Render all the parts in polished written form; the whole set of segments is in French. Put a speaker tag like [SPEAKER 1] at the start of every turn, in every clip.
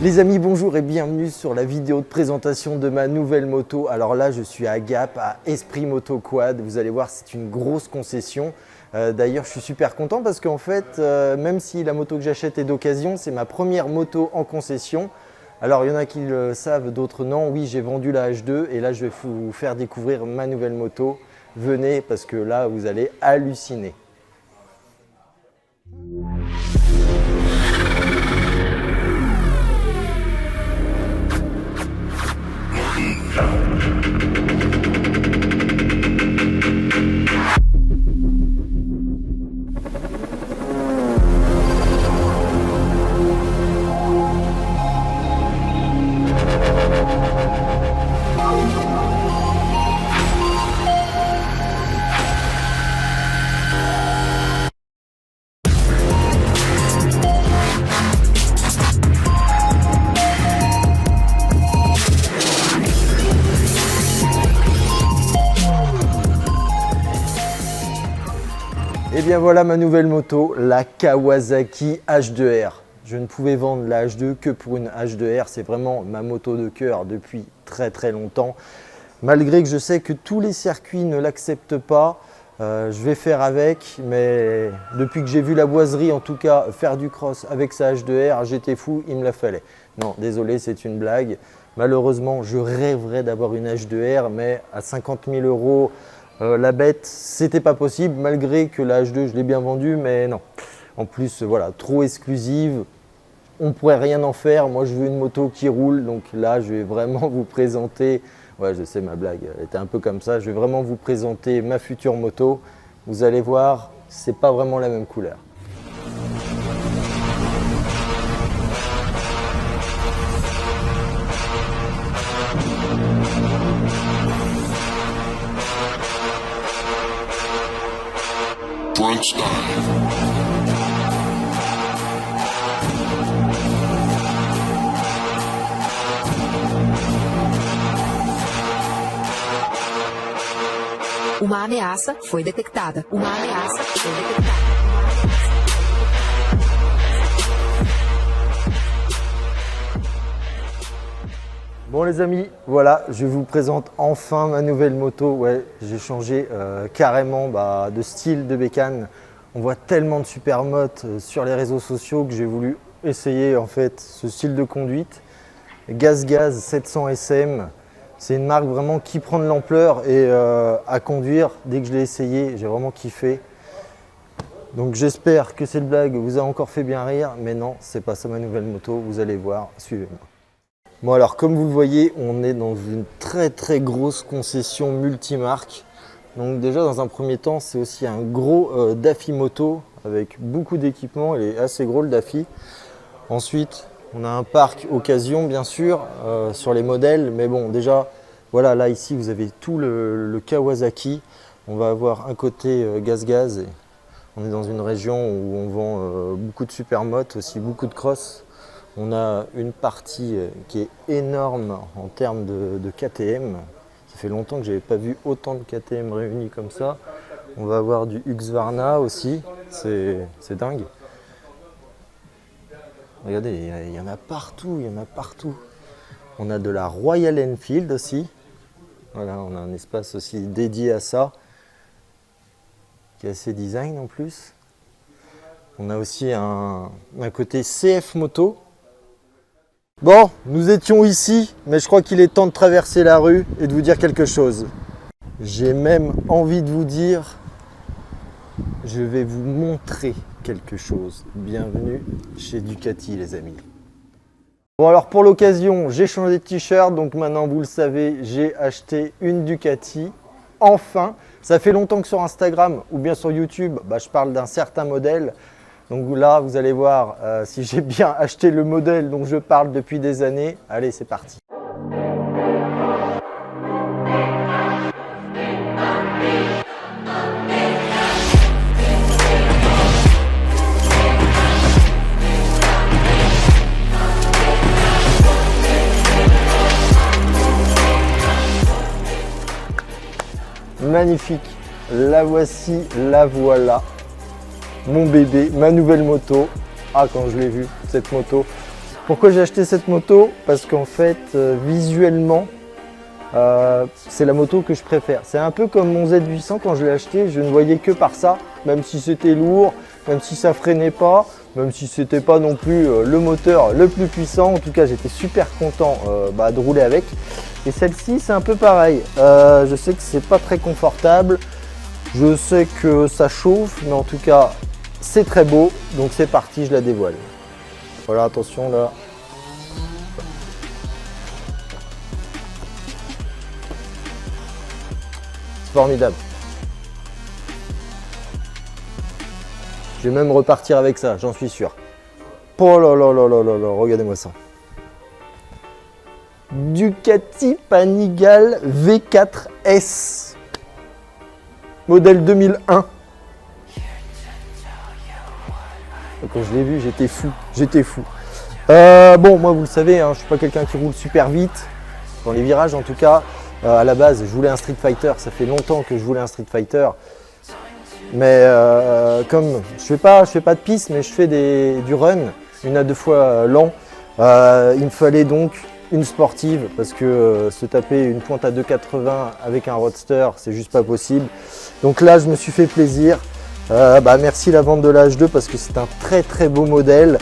[SPEAKER 1] Les amis, bonjour et bienvenue sur la vidéo de présentation de ma nouvelle moto. Alors là, je suis à Gap, à Esprit Moto Quad. Vous allez voir, c'est une grosse concession. D'ailleurs, je suis super content parce qu'en fait, même si la moto que j'achète est d'occasion, c'est ma première moto en concession. Alors, il y en a qui le savent, d'autres non. Oui, j'ai vendu la H2 et là, je vais vous faire découvrir ma nouvelle moto. Venez parce que là, vous allez halluciner. Et bien voilà ma nouvelle moto, la Kawasaki H2R. Je ne pouvais vendre la H2 que pour une H2R, c'est vraiment ma moto de cœur depuis très longtemps. Malgré que je sais que tous les circuits ne l'acceptent pas, je vais faire avec, mais depuis que j'ai vu la boiserie, en tout cas faire du cross avec sa H2R, j'étais fou, il me la fallait. Non, désolé, c'est une blague. Malheureusement, je rêverais d'avoir une H2R, mais à 50 000 €, la bête, c'était pas possible, malgré que la H2, je l'ai bien vendue, mais non. En plus, voilà, trop exclusive, on ne pourrait rien en faire. Moi, je veux une moto qui roule, donc là, je vais vraiment vous présenter. Ouais, je sais, ma blague, elle était un peu comme ça. Je vais vraiment vous présenter ma future moto. Vous allez voir, c'est pas vraiment la même couleur.
[SPEAKER 2] Drunk style.
[SPEAKER 3] Uma ameaça foi detectada. Uma ameaça foi detectada.
[SPEAKER 1] Bon les amis, voilà, je vous présente enfin ma nouvelle moto. Ouais, j'ai changé carrément de style de bécane. On voit tellement de super motos sur les réseaux sociaux que j'ai voulu essayer en fait ce style de conduite. GazGaz 700 SM, c'est une marque vraiment qui prend de l'ampleur et à conduire, dès que je l'ai essayé, j'ai vraiment kiffé. Donc j'espère que cette blague vous a encore fait bien rire, mais non, c'est pas ça ma nouvelle moto, vous allez voir, suivez-moi. Bon alors comme vous le voyez, on est dans une très grosse concession multimarque. Donc déjà dans un premier temps, c'est aussi un gros Daffy moto avec beaucoup d'équipements, il est assez gros le Daffy. Ensuite, on a un parc occasion bien sûr sur les modèles, mais bon déjà, voilà là ici vous avez tout le Kawasaki. On va avoir un côté GazGaz et on est dans une région où on vend beaucoup de supermotos, aussi beaucoup de cross. On a une partie qui est énorme en termes de KTM. Ça fait longtemps que je n'avais pas vu autant de KTM réunis comme ça. On va avoir du Husqvarna aussi, c'est dingue. Regardez, il y en a partout, il y en a partout. On a de la Royal Enfield aussi. Voilà, on a un espace aussi dédié à ça, qui est assez design en plus. On a aussi un côté CF Moto. Bon, nous étions ici, mais je crois qu'il est temps de traverser la rue et de vous dire quelque chose. J'ai même envie de vous dire, je vais vous montrer quelque chose. Bienvenue chez Ducati les amis. Bon alors pour l'occasion, j'ai changé de t-shirt, donc maintenant vous le savez, j'ai acheté une Ducati. Enfin, ça fait longtemps que sur Instagram ou bien sur YouTube, je parle d'un certain modèle. Donc là, vous allez voir si j'ai bien acheté le modèle dont je parle depuis des années. Allez, c'est parti. Magnifique, la voici, la voilà. Mon bébé, ma nouvelle moto. Ah, quand je l'ai vue, cette moto. Pourquoi j'ai acheté cette moto? Parce qu'en fait, visuellement, c'est la moto que je préfère. C'est un peu comme mon Z800 quand je l'ai acheté, je ne voyais que par ça, même si c'était lourd, même si ça freinait pas, même si c'était pas non plus le moteur le plus puissant. En tout cas, j'étais super content de rouler avec. Et celle-ci, c'est un peu pareil. Je sais que c'est pas très confortable, je sais que ça chauffe, mais en tout cas, c'est très beau. Donc c'est parti, je la dévoile. Voilà, attention là. Formidable. Je vais même repartir avec ça, j'en suis sûr. Oh là là là là là là, regardez-moi ça. Ducati Panigale V4S. Modèle 2001. Quand je l'ai vu, j'étais fou. J'étais fou. Bon, moi, vous le savez, hein, je suis pas quelqu'un qui roule super vite. Dans les virages, en tout cas. À la base, je voulais un Street Fighter. Ça fait longtemps que je voulais un Street Fighter. Mais comme je fais pas de piste, mais je fais du run, 1 à 2 fois lent. Il me fallait donc une sportive parce que se taper une pointe à 2,80 avec un roadster, c'est juste pas possible. Donc là, je me suis fait plaisir. Merci la vente de la H2 parce que c'est un très très beau modèle.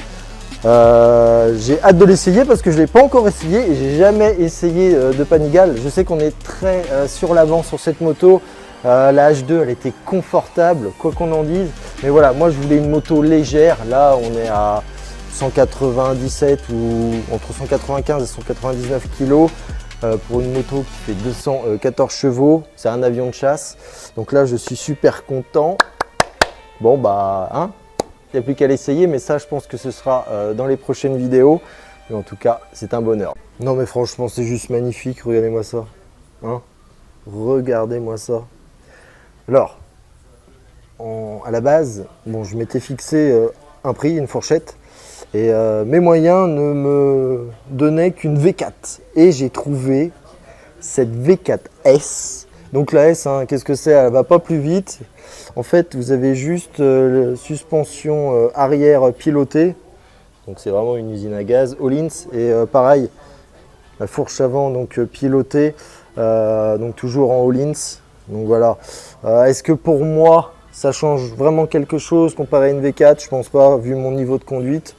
[SPEAKER 1] J'ai hâte de l'essayer parce que je ne l'ai pas encore essayé et j'ai jamais essayé de Panigale. Je sais qu'on est très sur l'avant sur cette moto. La H2 elle était confortable, quoi qu'on en dise. Mais voilà, moi je voulais une moto légère. Là on est à 197 ou entre 195 et 199 kg pour une moto qui fait 214 chevaux. C'est un avion de chasse. Donc là je suis super content. Bon bah hein. Il n'y a plus qu'à l'essayer, mais ça, je pense que ce sera dans les prochaines vidéos. Mais en tout cas, c'est un bonheur. Non, mais franchement, c'est juste magnifique. Regardez-moi ça. Hein, regardez-moi ça. Alors, à la base, bon, je m'étais fixé un prix, une fourchette. Et mes moyens ne me donnaient qu'une V4. Et j'ai trouvé cette V4S. Donc la S, hein, qu'est-ce que c'est? Elle ne va pas plus vite. En fait, vous avez juste suspension arrière pilotée. Donc c'est vraiment une usine à gaz, Öhlins. Et pareil, la fourche avant donc pilotée, donc toujours en Öhlins. Donc voilà. Est-ce que pour moi, ça change vraiment quelque chose comparé à une V4? Je pense pas, vu mon niveau de conduite.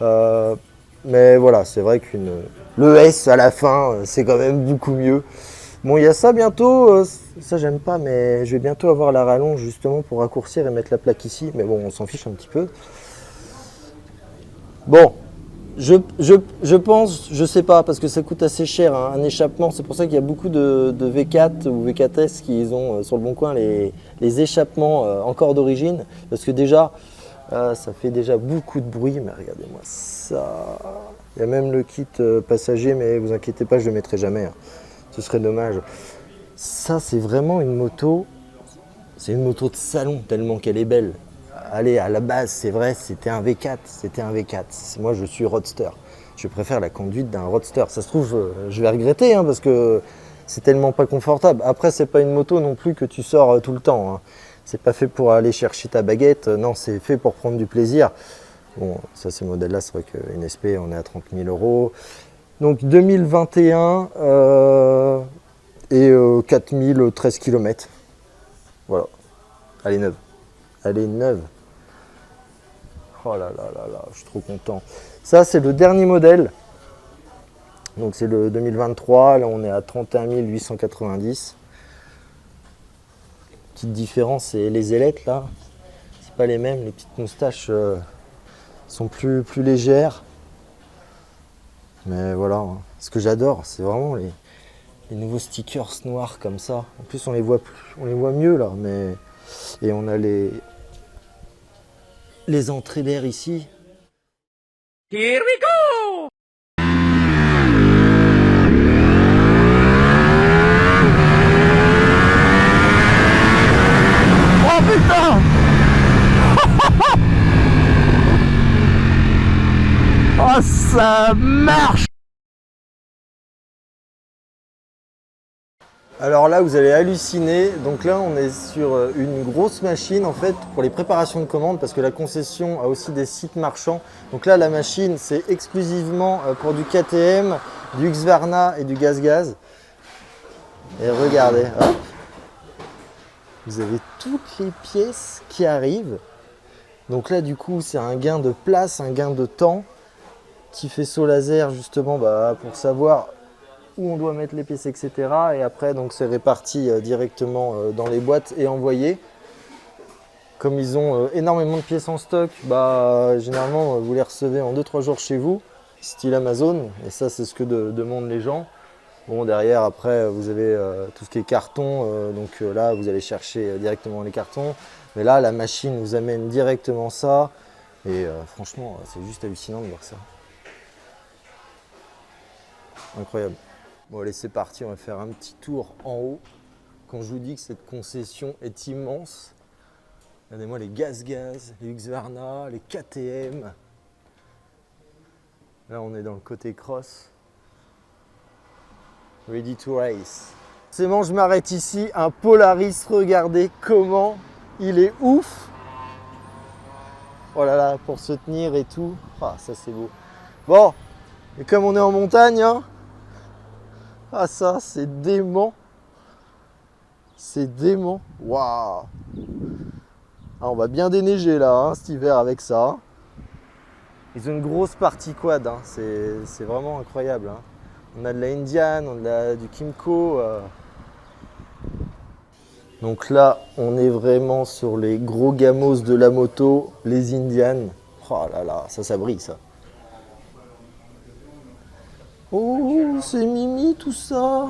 [SPEAKER 1] Mais voilà, c'est vrai le S à la fin, c'est quand même beaucoup mieux. Bon, il y a ça bientôt, ça j'aime pas, mais je vais bientôt avoir la rallonge justement pour raccourcir et mettre la plaque ici. Mais bon, on s'en fiche un petit peu. Bon, je pense, je sais pas, parce que ça coûte assez cher, hein, un échappement. C'est pour ça qu'il y a beaucoup de V4 ou V4S qui ont sur le bon coin les échappements encore d'origine. Parce que déjà, ça fait déjà beaucoup de bruit, mais regardez-moi ça. Il y a même le kit passager, mais vous inquiétez pas, je le mettrai jamais. Hein. Ce serait dommage. Ça, c'est vraiment une moto. C'est une moto de salon, tellement qu'elle est belle. Allez, à la base, c'est vrai, c'était un V4. C'était un V4. Moi, je suis roadster. Je préfère la conduite d'un roadster. Ça se trouve, je vais regretter, hein, parce que c'est tellement pas confortable. Après, c'est pas une moto non plus que tu sors tout le temps. Hein. C'est pas fait pour aller chercher ta baguette. Non, c'est fait pour prendre du plaisir. Bon, ça, ces modèles-là, c'est vrai qu'une SP, on est à 30 000 €. Donc 2021 et 4013 km. Voilà. Elle est neuve. Elle est neuve. Oh là là là là, je suis trop content. Ça, c'est le dernier modèle. Donc c'est le 2023. Là, on est à 31 890. Petite différence, c'est les ailettes là. C'est pas les mêmes. Les petites moustaches sont plus légères. Mais voilà, hein. Ce que j'adore, c'est vraiment les nouveaux stickers noirs comme ça. En plus, on les voit mieux là. Mais et on a les entrées d'air ici.
[SPEAKER 4] Here we go!
[SPEAKER 1] Oh putain! Oh, ça marche! Alors là, vous allez halluciner. Donc là, on est sur une grosse machine en fait pour les préparations de commandes parce que la concession a aussi des sites marchands. Donc là, la machine, c'est exclusivement pour du KTM, du Husqvarna et du gaz-gaz. Et regardez, hop, vous avez toutes les pièces qui arrivent. Donc là, du coup, c'est un gain de place, un gain de temps. Petit faisceau laser justement pour savoir où on doit mettre les pièces, etc. Et après, donc c'est réparti directement dans les boîtes et envoyé. Comme ils ont énormément de pièces en stock, généralement vous les recevez en 2-3 jours chez vous, style Amazon. Et ça, c'est ce que demandent les gens. Bon, derrière, après, vous avez tout ce qui est carton. Donc là, vous allez chercher directement les cartons. Mais là, la machine vous amène directement ça. Et franchement, c'est juste hallucinant de voir ça. Incroyable. Bon allez, c'est parti, on va faire un petit tour en haut. Quand je vous dis que cette concession est immense, regardez-moi les gaz-gaz, les Husqvarna, les KTM. Là on est dans le côté cross. Ready to race. Forcément je m'arrête ici, un Polaris, regardez comment il est ouf. Oh là là, pour se tenir et tout. Ah ça c'est beau. Bon, et comme on est en montagne, hein, ah ça, c'est dément. C'est dément. Waouh. Ah, on va bien déneiger là, hein, cet hiver avec ça. Ils ont une grosse partie quad, hein. C'est vraiment incroyable. Hein. On a de la Indian, on a du Kymco. Donc là, on est vraiment sur les gros gamos de la moto, les Indian. Oh là là, ça brille ça. Oh, c'est mimi tout ça.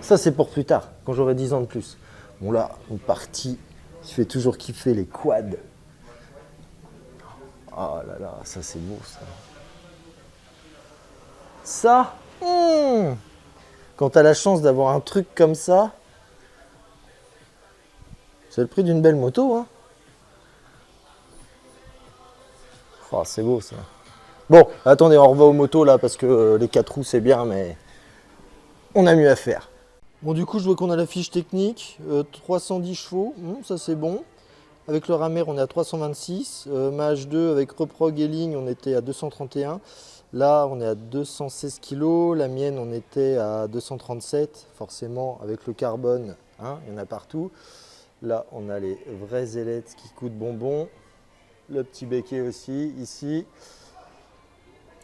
[SPEAKER 1] Ça, c'est pour plus tard, quand j'aurai 10 ans de plus. Bon là, une partie qui fait toujours kiffer, les quads. Oh là là, ça c'est beau ça. Ça, quand tu as la chance d'avoir un truc comme ça, c'est le prix d'une belle moto. Hein. Oh, c'est beau ça. Bon, attendez, on revoit aux motos là, parce que les 4 roues c'est bien, mais on a mieux à faire. Bon, du coup, je vois qu'on a la fiche technique, 310 chevaux, ça c'est bon. Avec le Ramer, on est à 326. Ma H2 avec reprog et ligne, on était à 231. Là, on est à 216 kg. La mienne, on était à 237. Forcément, avec le carbone, hein, il y en a partout. Là, on a les vraies ailettes qui coûtent bonbon. Le petit béquet aussi, ici.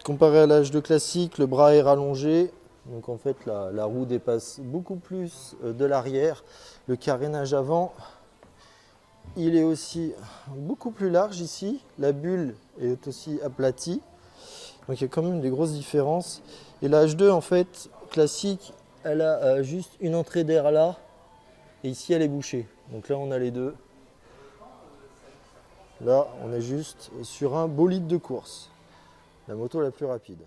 [SPEAKER 1] Comparé à la H2 classique, le bras est rallongé. Donc en fait, la roue dépasse beaucoup plus de l'arrière. Le carénage avant, il est aussi beaucoup plus large ici. La bulle est aussi aplatie. Donc il y a quand même des grosses différences. Et la H2, en fait, classique, elle a juste une entrée d'air là. Et ici, elle est bouchée. Donc là, on a les deux. Là, on est juste sur un bolide de course. La moto la plus rapide.